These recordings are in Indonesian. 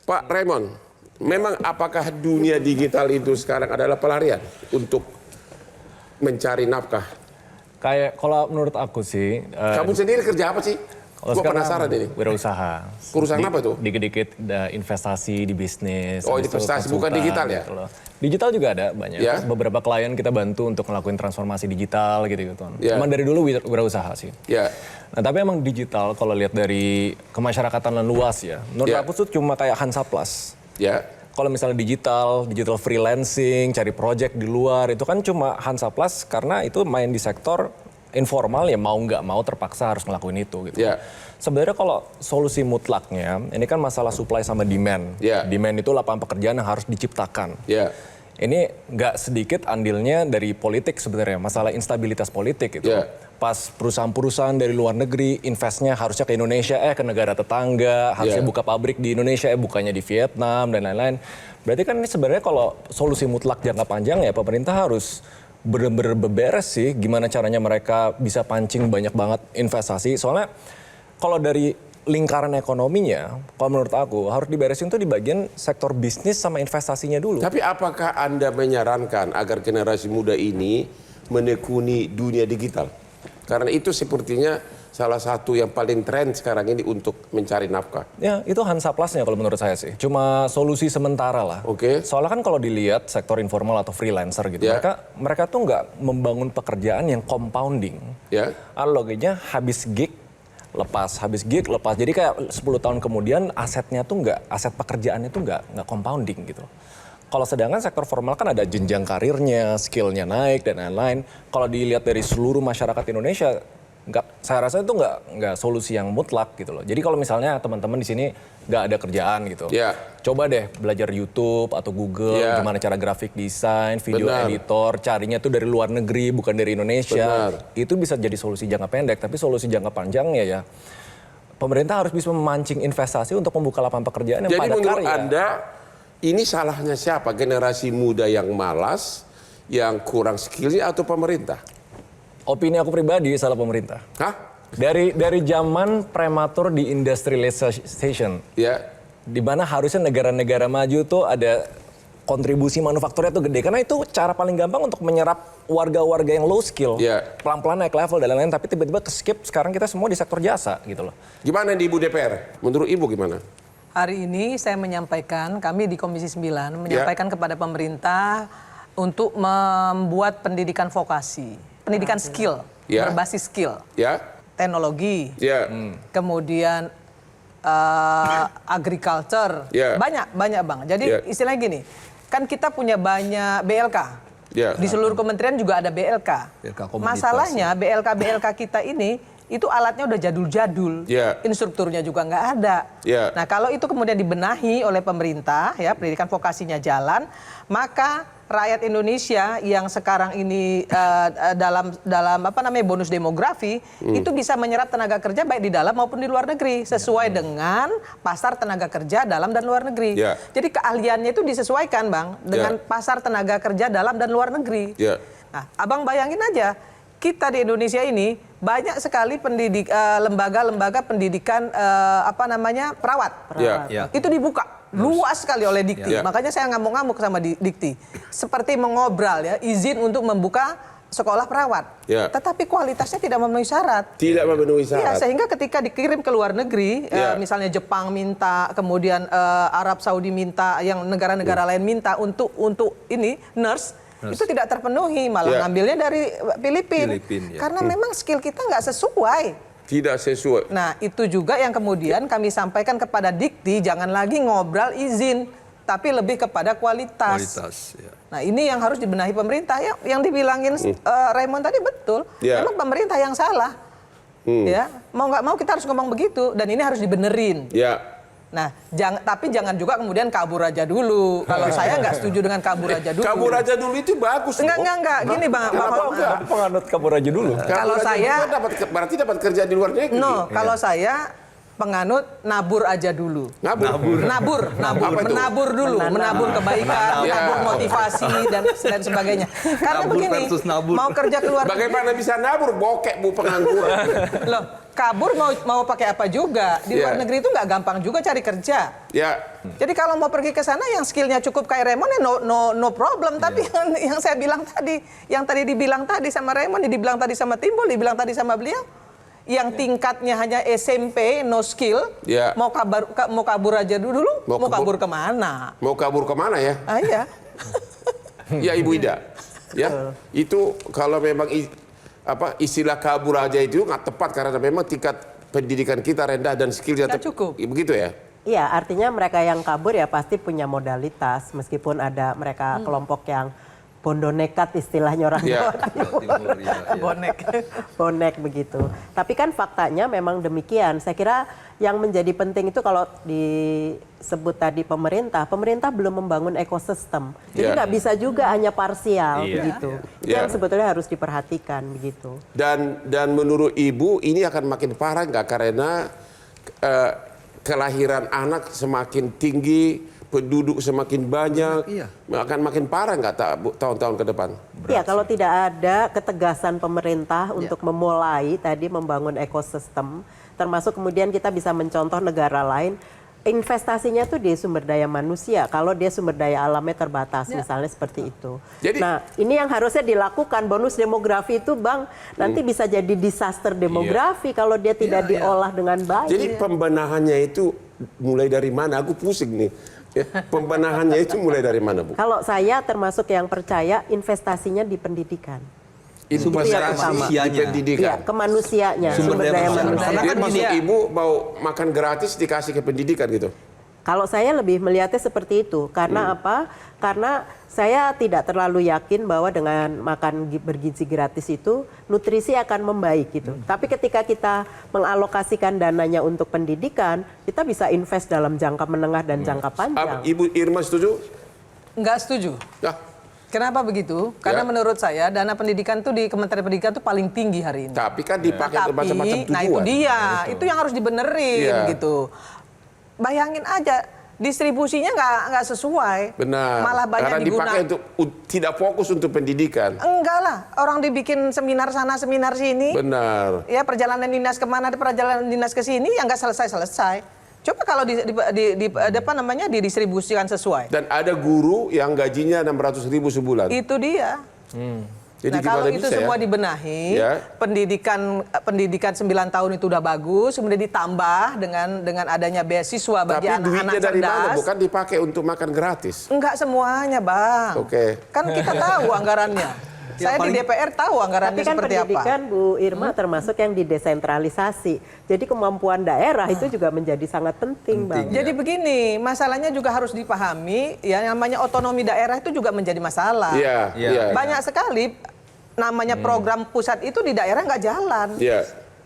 Pak Raymond, memang apakah dunia digital itu sekarang adalah pelarian untuk mencari nafkah? Kayak kalau menurut aku sih, Kamu sendiri kerja apa sih? Gue penasaran ini. Wirausaha. Perusahaan apa tuh? Dikit-dikit investasi di bisnis. Oh, habis itu investasi, bukan konsultan, digital ya? gitu loh. Digital juga ada banyak. Ya? Beberapa klien kita bantu untuk ngelakuin transformasi digital gitu-gitu. Ya. Cuman dari dulu wirausaha sih. Ya. Nah tapi emang digital kalau lihat dari kemasyarakatan luas ya. Menurut Ya. aku tuh cuma kayak Hansaplast. Ya. Kalau misalnya digital freelancing, cari project di luar, itu kan cuma Hansaplast karena itu main di sektor informal ya mau nggak mau terpaksa harus ngelakuin itu gitu. Ya. Sebenarnya kalau solusi mutlaknya, ini kan masalah supply sama demand. Ya. Demand itu lapangan pekerjaan yang harus diciptakan. Ya. Ini nggak sedikit andilnya dari politik sebenarnya, masalah instabilitas politik itu. Ya. Pas perusahaan-perusahaan dari luar negeri investnya harusnya ke Indonesia, ke negara tetangga, harusnya Ya. buka pabrik di Indonesia, bukannya di Vietnam dan lain-lain. Berarti kan ini sebenarnya kalau solusi mutlak jangka panjang ya pemerintah harus bener-bener beberes sih gimana caranya mereka bisa pancing banyak banget investasi. Soalnya kalau dari lingkaran ekonominya, kalau menurut aku harus diberesin tuh di bagian sektor bisnis sama investasinya dulu. Tapi apakah Anda menyarankan agar generasi muda ini menekuni dunia digital? Karena itu sepertinya salah satu yang paling tren sekarang ini untuk mencari nafkah. Ya, itu Hansaplastnya kalau menurut saya sih. Cuma solusi sementara lah. Oke. Soalnya kan kalau dilihat sektor informal atau freelancer gitu, Ya. mereka tuh nggak membangun pekerjaan yang compounding. Ya. Analoginya habis gig, lepas. Jadi kayak 10 tahun kemudian asetnya tuh aset pekerjaannya tuh nggak compounding gitu. Kalau sedangkan sektor formal kan ada jenjang karirnya, skillnya naik dan lain-lain. Kalau dilihat dari seluruh masyarakat Indonesia, saya rasa itu nggak solusi yang mutlak gitu loh. Jadi kalau misalnya teman-teman di sini nggak ada kerjaan gitu, Ya. coba deh belajar YouTube atau Google Ya. gimana cara grafik desain, video Benar. editor, carinya tuh dari luar negeri bukan dari Indonesia. Benar. Itu bisa jadi solusi jangka pendek, tapi solusi jangka panjangnya ya pemerintah harus bisa memancing investasi untuk membuka lapangan pekerjaan yang Jadi padat menurut karya. Anda ini salahnya siapa? Generasi muda yang malas, yang kurang skillnya atau pemerintah? Opini aku pribadi salah pemerintah. Hah? Dari zaman prematur di industrialization, Ya. di mana harusnya negara-negara maju tuh ada kontribusi manufakturnya tuh gede. Karena itu cara paling gampang untuk menyerap warga-warga yang low skill. Ya. Pelan-pelan naik level dan lain-lain, tapi tiba-tiba ke-skip sekarang kita semua di sektor jasa gitu loh. Gimana di Ibu DPR? Menurut Ibu gimana? Hari ini saya menyampaikan, kami di Komisi 9 menyampaikan kepada pemerintah untuk membuat pendidikan vokasi, pendidikan skill, Ya. berbasis skill, Ya. teknologi, Ya. kemudian agriculture, Ya. banyak Bang. Jadi Ya. istilahnya gini, kan kita punya banyak BLK. Ya. Di seluruh kementerian juga ada BLK. Masalahnya BLK kita ini itu alatnya udah jadul-jadul, Ya. instrukturnya juga nggak ada. Ya. Nah kalau itu kemudian dibenahi oleh pemerintah, ya pendidikan vokasinya jalan, maka rakyat Indonesia yang sekarang ini dalam apa namanya bonus demografi itu bisa menyerap tenaga kerja baik di dalam maupun di luar negeri sesuai dengan pasar tenaga kerja dalam dan luar negeri. Ya. Jadi keahliannya itu disesuaikan Bang dengan pasar tenaga kerja dalam dan luar negeri. Ya. Nah, Abang bayangin aja, kita di Indonesia ini banyak sekali lembaga-lembaga pendidikan perawat. Ya. Itu dibuka luas sekali oleh Dikti. Ya. Makanya saya ngamuk-ngamuk sama Dikti. Seperti mengobral ya, izin untuk membuka sekolah perawat. Ya. Tetapi kualitasnya tidak memenuhi syarat. Tidak memenuhi Ya, syarat. sehingga ketika dikirim ke luar negeri, Ya. misalnya Jepang minta, kemudian Arab Saudi minta, yang negara-negara lain minta untuk ini nurse, itu tidak terpenuhi, malah Ya. ngambilnya dari Filipina. Ya. Karena memang skill kita nggak sesuai. Tidak sesuai. Nah, itu juga yang kemudian kami sampaikan kepada Dikti, jangan lagi ngobrol izin, tapi lebih kepada kualitas. Ya. Nah, ini yang harus dibenahi pemerintah. Yang dibilangin Raymond tadi betul. Ya. Memang pemerintah yang salah. Ya, mau nggak mau kita harus ngomong begitu, dan ini harus dibenerin. Ya. Nah, tapi jangan juga kemudian kabur aja dulu. Kalau saya nggak setuju dengan kabur aja dulu. Kabur aja dulu itu bagus. Enggak. Gini Bang. Penganut kabur aja dulu. Kalau saya berarti dapat kerja di luar negeri. kalau saya penganut nabur aja dulu. Nabur. Apa itu? Menabur dulu, menabur kebaikan, menabur motivasi dan sebagainya. Karena Nabur begini, versus nabur. mau kerja keluar Bagaimana bisa nabur? Bokek Bu pengangguran. loh, kabur mau pakai apa juga. Di luar Iya. negeri itu nggak gampang juga cari kerja. Ya, Jadi kalau mau pergi ke sana yang skillnya cukup kayak Raymond ya no problem. Tapi yang saya bilang tadi, yang tadi dibilang tadi sama Raymond, dibilang tadi sama Timbul, dibilang tadi sama beliau, yang tingkatnya hanya SMP, no skill, Ya. mau kabur aja dulu, Mau mau kabur kabur- kemana? mau kabur kemana ya? Ah, iya. Ya Ibu Ida. Ya, itu kalau memang istilah kabur aja itu nggak tepat karena memang tingkat pendidikan kita rendah dan skillnya Nggak cukup. Begitu ya? Iya, artinya mereka yang kabur ya pasti punya modalitas, meskipun ada mereka kelompok yang bondo nekat istilahnya orang Iya. Jawa Timur. Bonek. Bonek begitu. Tapi kan faktanya memang demikian. Saya kira yang menjadi penting itu kalau disebut tadi pemerintah belum membangun ekosistem. Jadi Iya. nggak bisa juga hanya parsial begitu. Itu Iya. yang sebetulnya harus diperhatikan begitu. Dan menurut Ibu ini akan makin parah nggak karena kelahiran anak semakin tinggi, penduduk semakin banyak, akan makin parah nggak tahun-tahun ke depan? Ya, kalau tidak ada ketegasan pemerintah untuk memulai tadi membangun ekosistem, termasuk kemudian kita bisa mencontoh negara lain, investasinya tuh di sumber daya manusia. Kalau dia sumber daya alamnya terbatas, misalnya seperti itu. Jadi- nah, ini yang harusnya dilakukan. Bonus demografi itu, Bang, nanti bisa jadi disaster demografi kalau dia tidak diolah dengan baik. Jadi pembenahannya itu mulai dari mana? Aku pusing nih. Ya, pembenahannya itu mulai dari mana, Bu? Kalau saya termasuk yang percaya investasinya di pendidikan. Investasi utama. di Iya, pendidikan. kemanusiaannya, Sumber sumber daya daya manusia. manusia. Karena Jadi kan maksud gini, Ibu mau makan gratis dikasih ke pendidikan gitu? Kalau saya lebih melihatnya seperti itu, karena apa? Karena saya tidak terlalu yakin bahwa dengan makan bergizi gratis itu nutrisi akan membaik gitu. Tapi ketika kita mengalokasikan dananya untuk pendidikan, kita bisa invest dalam jangka menengah dan jangka panjang. Ibu Irma setuju? Nggak setuju. Nah, Kenapa begitu? Karena Ya. menurut saya dana pendidikan tuh di Kementerian Pendidikan tuh paling tinggi hari ini. tapi kan dipakai untuk macam-macam tujuan. Nah itu dia, itu yang harus dibenerin Iya. gitu. Bayangin aja, distribusinya nggak sesuai. Benar. Malah banyak Karena dipakai digunakan. untuk tidak fokus untuk pendidikan. Enggak lah, orang dibikin seminar sana, seminar sini. Benar. Ya perjalanan dinas kemana, perjalanan dinas ke sini yang nggak selesai. Coba kalau didistribusikan sesuai. Dan ada guru yang gajinya 600.000 sebulan. Itu dia. Jadi Nah kalau gimana itu bisa semua ya? dibenahi, Ya. pendidikan 9 tahun itu udah bagus, kemudian ditambah dengan adanya beasiswa bagi Tapi duitnya anak-anak dari mana? cerdas. Bukan dipakai untuk makan gratis. Enggak semuanya, Bang. Oke. Kan kita tahu anggarannya. Saya di DPR tahu anggarannya Tapi kan seperti apa. pendidikan Bu Irma termasuk yang didesentralisasi. Jadi kemampuan daerah itu juga menjadi sangat penting, Bang. Jadi begini, masalahnya juga harus dipahami, ya namanya otonomi daerah itu juga menjadi masalah. Iya, Iya. iya. Banyak sekali namanya program pusat itu di daerah nggak jalan. Iya.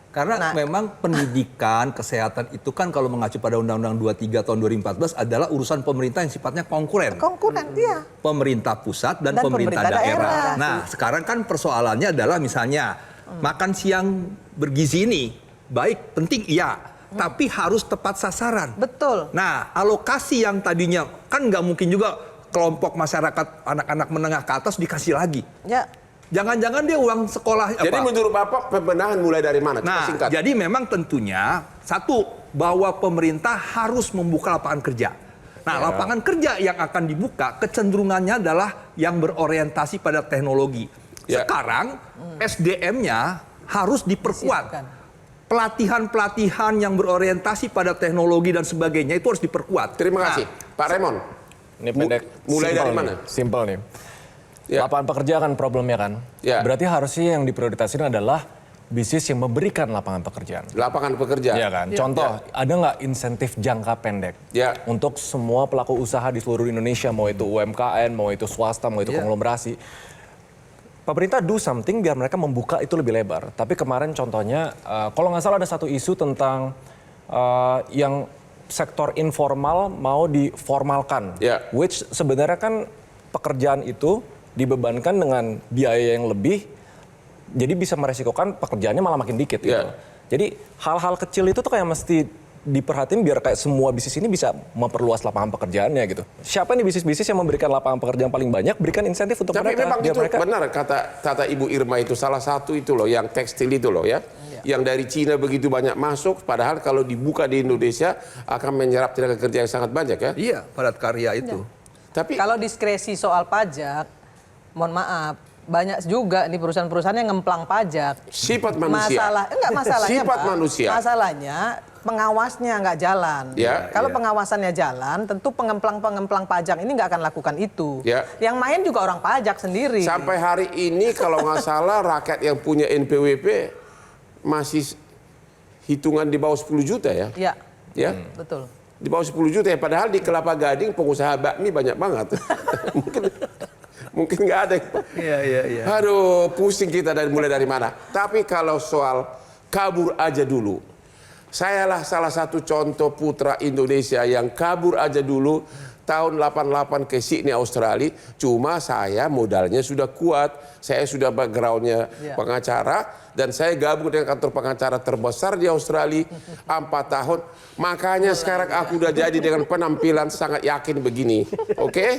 Karena Nah. memang pendidikan, kesehatan itu kan kalau mengacu pada Undang-Undang 23 tahun 2014 adalah urusan pemerintah yang sifatnya konkuren. Konkuren, iya. Pemerintah pusat dan, Dan pemerintah pemerintah daerah. daerah. Nah, sekarang kan persoalannya adalah misalnya makan siang bergizi ini baik, penting iya, tapi harus tepat sasaran. Betul. Nah, alokasi yang tadinya kan nggak mungkin juga kelompok masyarakat anak-anak menengah ke atas dikasih lagi. Ya. Jangan-jangan dia uang sekolah Jadi apa? menurut Bapak pembenahan mulai dari mana? Kita Nah, singkat. jadi memang tentunya satu bahwa pemerintah harus membuka lapangan kerja. Nah, lapangan kerja yang akan dibuka kecenderungannya adalah yang berorientasi pada teknologi. Ya. Sekarang SDM-nya harus diperkuat. Disiapkan. Pelatihan-pelatihan yang berorientasi pada teknologi dan sebagainya itu harus diperkuat. Terima kasih. Pak Raymond. Ini pendek. Mulai Simple dari nih, mana? Simple nih. Ya. Lapangan pekerja kan problemnya kan. Ya. Berarti harusnya yang diprioritaskan adalah bisnis yang memberikan lapangan pekerjaan. Lapangan pekerja. Iya kan. Contoh, ada nggak insentif jangka pendek Ya. untuk semua pelaku usaha di seluruh Indonesia, mau itu UMKM, mau itu swasta, mau itu konglomerasi. Pemerintah do something biar mereka membuka itu lebih lebar. Tapi kemarin contohnya, kalau nggak salah ada satu isu tentang yang sektor informal mau diformalkan. Ya. Which sebenarnya kan pekerjaan itu dibebankan dengan biaya yang lebih, jadi bisa meresikokan pekerjaannya malah makin dikit gitu. Ya. Jadi hal-hal kecil itu tuh kayak mesti diperhatiin biar kayak semua bisnis ini bisa memperluas lapangan pekerjaannya gitu. Siapa nih bisnis-bisnis yang memberikan lapangan pekerjaan paling banyak, berikan insentif untuk Tapi mereka. memang biar itu mereka benar kata Ibu Irma itu, salah satu itu loh yang tekstil itu loh ya. Yang dari Cina begitu banyak masuk, padahal kalau dibuka di Indonesia akan menyerap tenaga kerja yang sangat banyak ya. Iya, padat karya itu. Tapi Kalau diskresi soal pajak, mohon maaf, banyak juga nih perusahaan-perusahaan yang ngemplang pajak. sifat manusia. Masalahnya Sifat Pak, manusia. Masalahnya pengawasnya nggak jalan. Ya, Kalau ya. pengawasannya jalan, tentu pengemplang pajak ini nggak akan lakukan itu. Ya. Yang main juga orang pajak sendiri. Sampai hari ini kalau nggak salah rakyat yang punya NPWP masih hitungan di bawah 10 juta ya. Ya, Ya. betul. Di bawah 10 juta ya, padahal di Kelapa Gading pengusaha bakmi banyak banget. mungkin nggak ada. Iya. Aduh, pusing kita mulai dari mana. Tapi kalau soal kabur aja dulu. Sayalah salah satu contoh putra Indonesia yang kabur aja dulu tahun 88 ke Sydney, Australia. Cuma saya modalnya sudah kuat. Saya sudah backgroundnya pengacara. Dan saya gabung dengan kantor pengacara terbesar di Australia 4 tahun. Makanya sekarang aku udah jadi dengan penampilan sangat yakin begini. Oke?